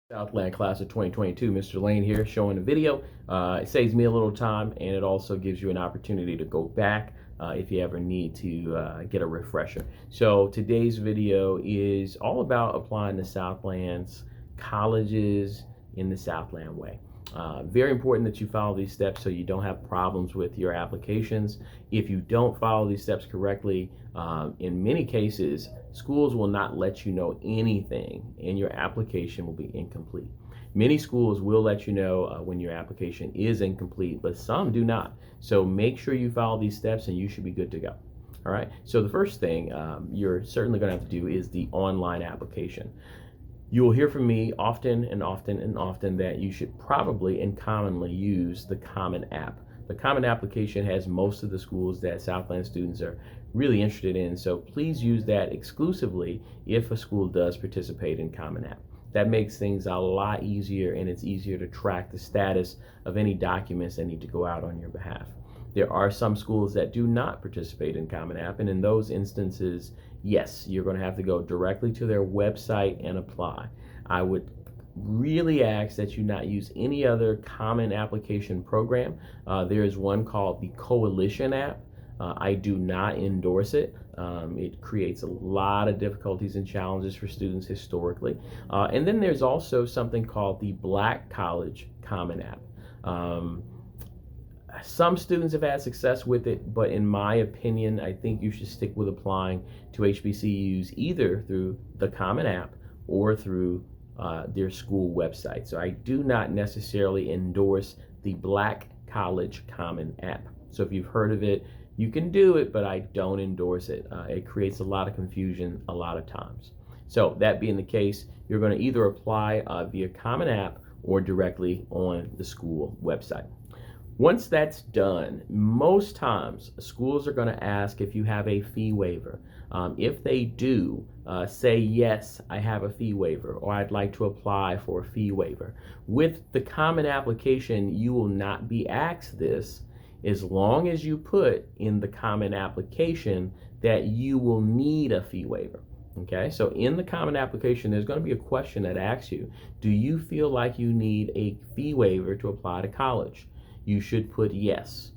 Southland class of 2022, Mr. Lane here showing the video. It saves me a little time and it also gives you an opportunity to go back if you ever need to get a refresher. So today's video is all about applying the Southland's colleges in the Southland way. Very important that you follow these steps so you don't have problems with your applications. If you don't follow these steps correctly, in many cases, schools will not let you know anything and your application will be incomplete. Many schools will let you know when your application is incomplete, but some do not. So make sure you follow these steps and you should be good to go. All right, so the first thing you're certainly going to have to do is the online application. You will hear from me often and often and often that you should probably and commonly use the Common App. The Common application has most of the schools that Southland students are really interested in, so please use that exclusively if a school does participate in Common App. That makes things a lot easier and it's easier to track the status of any documents that need to go out on your behalf. There are some schools that do not participate in Common App, and in those instances, yes, you're going to have to go directly to their website and apply. I would really ask that you not use any other common application program. There is one called the Coalition app. I do not endorse it. It creates a lot of difficulties and challenges for students historically. And then there's also something called the Black College Common App. Some students have had success with it, but in my opinion, I think you should stick with applying to HBCUs either through the Common App or through their school website. So I do not necessarily endorse the Black College Common App. So if you've heard of it, you can do it, but I don't endorse it. It creates a lot of confusion a lot of times. So that being the case, you're going to either apply via Common App or directly on the school website. Once that's done, most times schools are going to ask if you have a fee waiver. If they do, say yes, I have a fee waiver, or I'd like to apply for a fee waiver. With the Common application, you will not be asked this as long as you put in the Common application that you will need a fee waiver. Okay, so in the Common application, there's going to be a question that asks you, do you feel like you need a fee waiver to apply to college? You should put yes.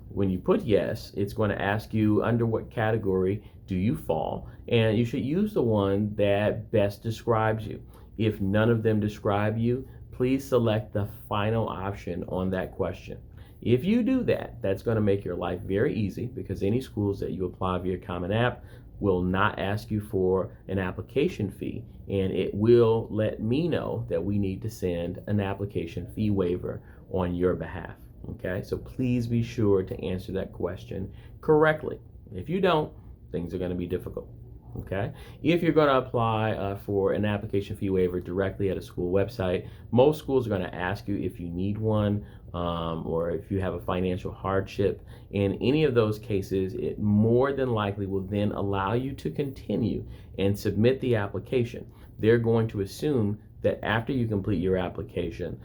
When you put yes, it's going to ask you under what category do you fall, and you should use the one that best describes you. If none of them describe you, please select the final option on that question. If you do that, that's going to make your life very easy because any schools that you apply via Common App will not ask you for an application fee, and it will let me know that we need to send an application fee waiver on your behalf. Okay, so please be sure to answer that question correctly. If you don't, things are going to be difficult. Okay, if you're going to apply for an application fee waiver directly at a school website, most schools are going to ask you if you need one or if you have a financial hardship. In any of those cases, it more than likely will then allow you to continue and submit the application. They're going to assume that after you complete your application,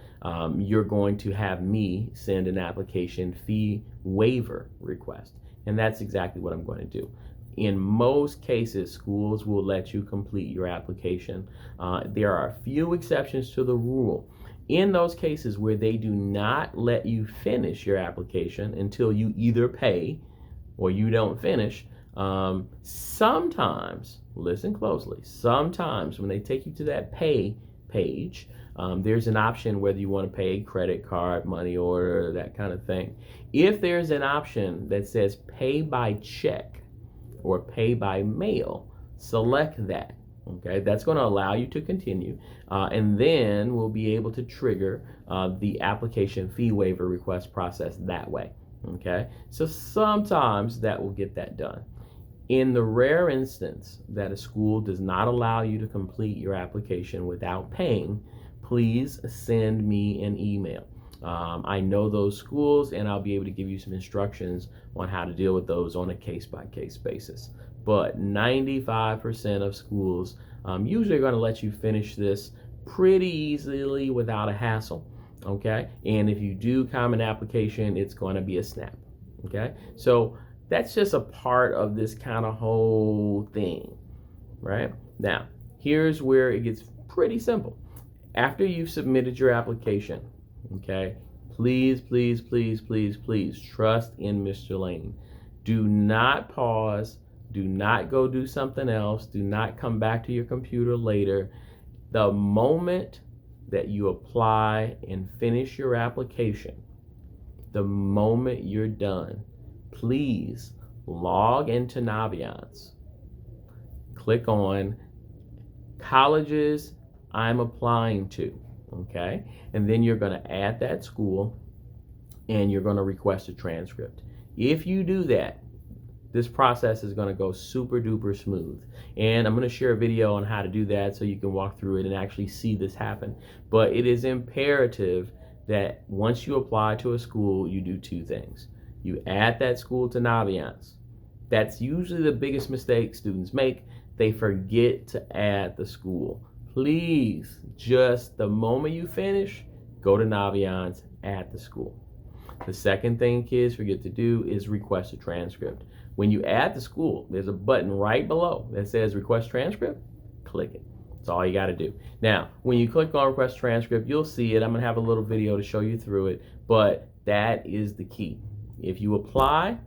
you're going to have me send an application fee waiver request. And that's exactly what I'm going to do. In most cases, schools will let you complete your application. There are a few exceptions to the rule. In those cases where they do not let you finish your application until you either pay or you don't finish, sometimes, listen closely, sometimes when they take you to that pay page, there's an option whether you want to pay credit card, money order, that kind of thing. If there's an option that says pay by check or pay by mail, select that. Okay, that's going to allow you to continue, and then we'll be able to trigger the application fee waiver request process that way. Okay, so sometimes that will get that done. In the rare instance that a school does not allow you to complete your application without paying, please send me an email. I know those schools and I'll be able to give you some instructions on how to deal with those on a case-by-case basis. But 95% of schools usually are going to let you finish this pretty easily without a hassle. Okay, and if you do Common application, it's going to be a snap. Okay, so that's just a part of this kind of whole thing, right? Now, here's where it gets pretty simple. After you've submitted your application, okay, please, please, please, please, please trust in Mr. Lane. Do not pause. Do not go do something else. Do not come back to your computer later. The moment that you apply and finish your application, the moment you're done, please log into Naviance. Click on colleges I'm applying to, okay? And then you're going to add that school and you're going to request a transcript. If you do that, this process is going to go super duper smooth. And I'm going to share a video on how to do that so you can walk through it and actually see this happen. But it is imperative that once you apply to a school, you do two things. You add that school to Naviance. That's usually the biggest mistake students make. They forget to add the school. Please, just the moment you finish, go to Naviance, add the school. The second thing kids forget to do is request a transcript. When you add the school, there's a button right below that says request transcript. Click it. That's all you got to do. Now, when you click on request transcript, you'll see it. I'm going to have a little video to show you through it, but that is the key. If you apply,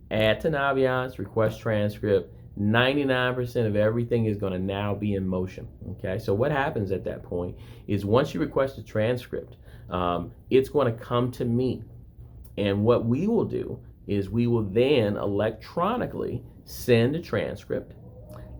add to Naviance, request transcript, 99% of everything is going to now be in motion. Okay, so what happens at that point is once you request a transcript, it's going to come to me. And what we will do is we will then electronically send a transcript,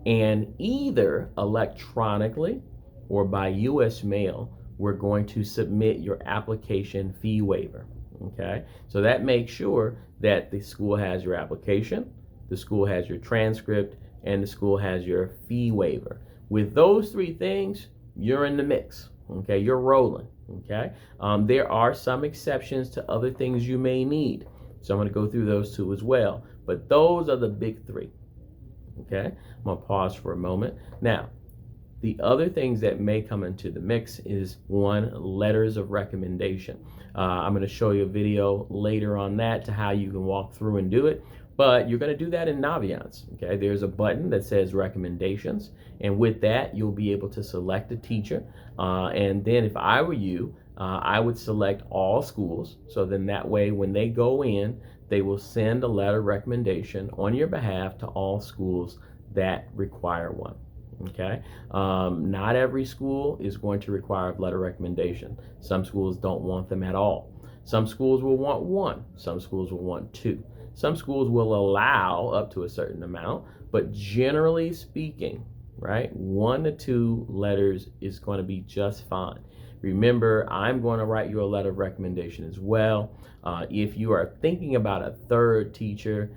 and either electronically or by US mail, we're going to submit your application fee waiver. Okay, so that makes sure that the school has your application, the school has your transcript, and the school has your fee waiver. With those three things, you're in the mix. Okay, you're rolling. Okay, there are some exceptions to other things you may need. So I'm going to go through those two as well. But those are the big three. Okay, I'm going to pause for a moment. Now, the other things that may come into the mix is one, letters of recommendation. I'm going to show you a video later on that to how you can walk through and do it. But you're going to do that in Naviance. Okay, there's a button that says recommendations. And with that, you'll be able to select a teacher. And then if I were you, I would select all schools. So then that way, when they go in, they will send a letter of recommendation on your behalf to all schools that require one. Okay, not every school is going to require a letter of recommendation. Some schools don't want them at all. Some schools will want one. Some schools will want two. Some schools will allow up to a certain amount, but generally speaking, right, 1 to 2 letters is going to be just fine. Remember, I'm going to write you a letter of recommendation as well. If you are thinking about a third teacher,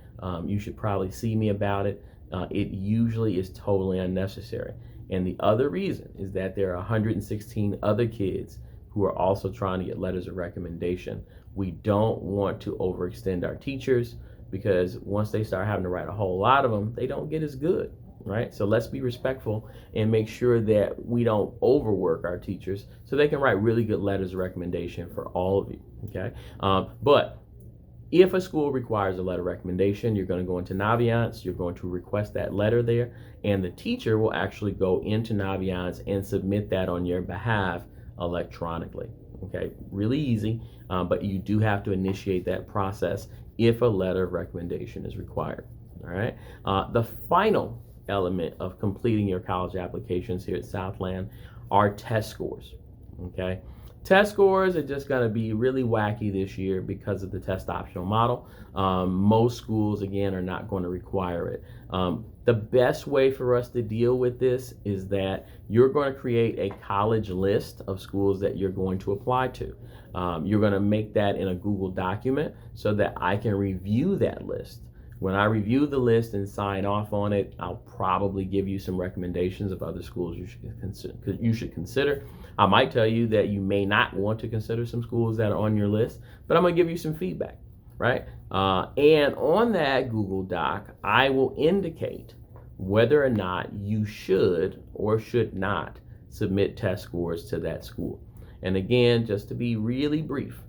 you should probably see me about it. It usually is totally unnecessary. And the other reason is that there are 116 other kids who are also trying to get letters of recommendation. We don't want to overextend our teachers because once they start having to write a whole lot of them, they don't get as good, right? So let's be respectful and make sure that we don't overwork our teachers so they can write really good letters of recommendation for all of you, okay? But if a school requires a letter of recommendation, you're going to go into Naviance, you're going to request that letter there, and the teacher will actually go into Naviance and submit that on your behalf electronically. Okay, really easy, but you do have to initiate that process if a letter of recommendation is required. All right, the final element of completing your college applications here at Southland are test scores. Okay, test scores are just going to be really wacky this year because of the test optional model. Most schools, again, are not going to require it. The best way for us to deal with this is that you're going to create a college list of schools that you're going to apply to. You're going to make that in a Google document so that I can review that list. When I review the list and sign off on it, I'll probably give you some recommendations of other schools you should consider. I might tell you that you may not want to consider some schools that are on your list, but I'm going to give you some feedback, right? And on that Google Doc, I will indicate whether or not you should or should not submit test scores to that school. And again, just to be really brief,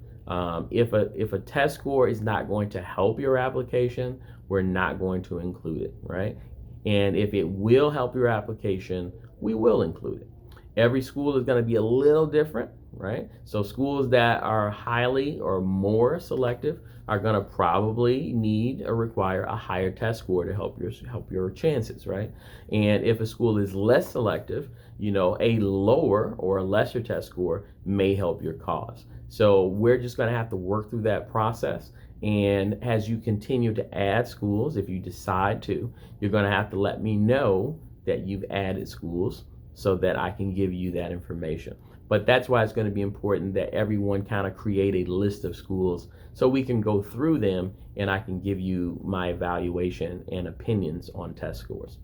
if a test score is not going to help your application, we're not going to include it, right? And if it will help your application, we will include it. Every school is going to be a little different, right? So schools that are highly or more selective are going to probably need or require a higher test score to help your chances, right? And if a school is less selective, a lower or a lesser test score may help your cause. So we're just going to have to work through that process. And as you continue to add schools, if you decide to, you're going to have to let me know that you've added schools so that I can give you that information. But that's why it's going to be important that everyone kind of create a list of schools so we can go through them and I can give you my evaluation and opinions on test scores.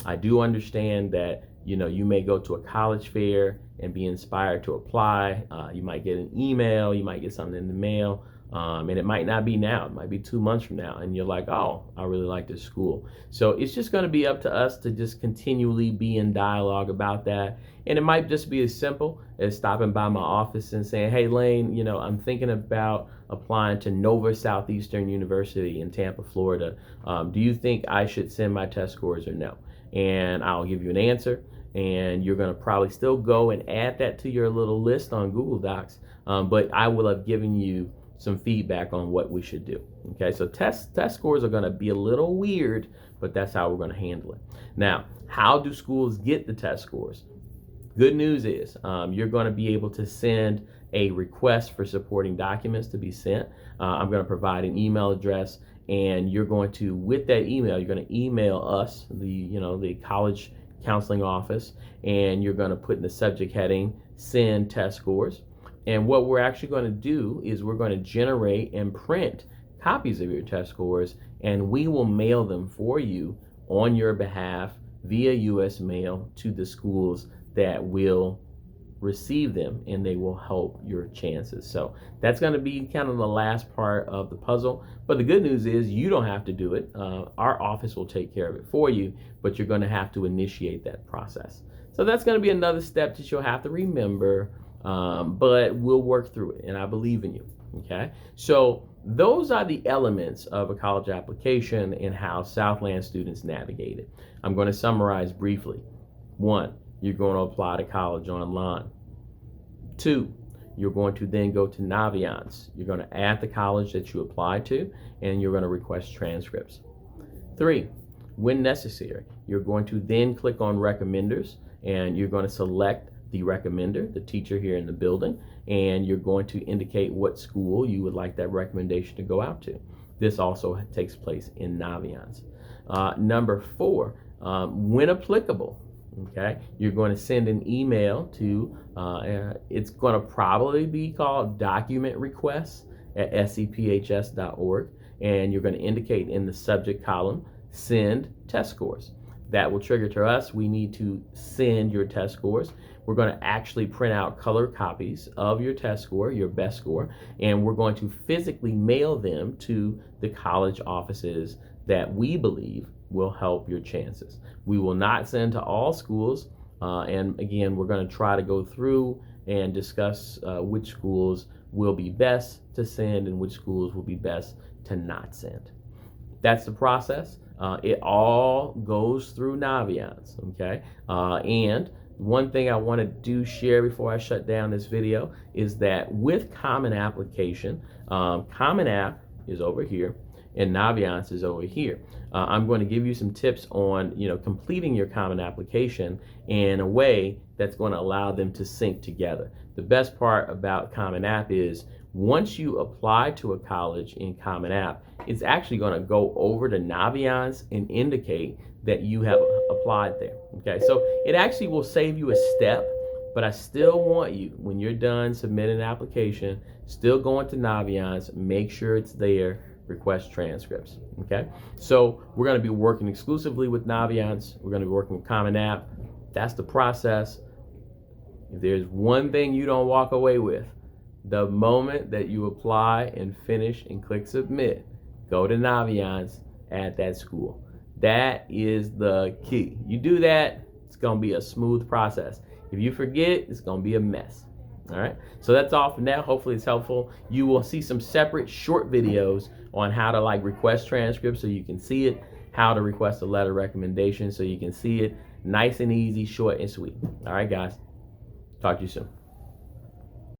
I do understand that you may go to a college fair and be inspired to apply. You might get an email, you might get something in the mail. And it might not be now, it might be 2 months from now, and you're like, oh, I really like this school. So it's just going to be up to us to just continually be in dialogue about that. And it might just be as simple as stopping by my office and saying, hey, Lane, I'm thinking about applying to Nova Southeastern University in Tampa, Florida. Do you think I should send my test scores or no? And I'll give you an answer. And you're going to probably still go and add that to your little list on Google Docs. But I will have given you some feedback on what we should do. Okay, so test scores are going to be a little weird, but that's how we're going to handle it. Now, how do schools get the test scores? Good news is you're going to be able to send a request for supporting documents to be sent. I'm going to provide an email address, and you're going to, with that email, you're going to email us, the college counseling office, and you're going to put in the subject heading, send test scores. And what we're actually going to do is we're going to generate and print copies of your test scores, and we will mail them for you on your behalf via U.S. mail to the schools that will receive them, and they will help your chances. So that's going to be kind of the last part of the puzzle. But the good news is you don't have to do it. Our office will take care of it for you, but you're going to have to initiate that process. So that's going to be another step that you'll have to remember. But we'll work through it, and I believe in you. Okay, so those are the elements of a college application and how Southland students navigate it. I'm going to summarize briefly. 1, you're going to apply to college online. 2, you're going to then go to Naviance. You're going to add the college that you applied to, and you're going to request transcripts. 3, when necessary, you're going to then click on recommenders, and you're going to select the recommender, the teacher here in the building, and you're going to indicate what school you would like that recommendation to go out to. This also takes place in Naviance. Number 4, when applicable, okay, you're going to send an email to, it's going to probably be called document requests at sephs.org, and you're going to indicate in the subject column, send test scores. That will trigger to us, we need to send your test scores. We're going to actually print out color copies of your test score, your best score, and we're going to physically mail them to the college offices that we believe will help your chances. We will not send to all schools, and again, we're going to try to go through and discuss which schools will be best to send and which schools will be best to not send. That's the process. It all goes through Naviance, okay? And one thing I want to share before I shut down this video is that with Common Application, Common App is over here and Naviance is over here. I'm going to give you some tips on completing your Common Application in a way that's going to allow them to sync together. The best part about Common App is once you apply to a college in Common App, it's actually going to go over to Naviance and indicate that you have applied there. Okay, so it actually will save you a step, but I still want you, when you're done submitting an application, still go into Naviance, make sure it's there, request transcripts. Okay, so we're going to be working exclusively with Naviance. We're going to be working with Common App. That's the process. If there's one thing you don't walk away with, the moment that you apply and finish and click submit, go to Naviance, add that school. That is the key. You do that, it's going to be a smooth process. If you forget, it's going to be a mess. All right, so that's all for now. Hopefully it's helpful. You will see some separate short videos on how to request transcripts so you can see it, how to request a letter recommendation so you can see it. Nice and easy, short and sweet. All right, guys. Talk to you soon.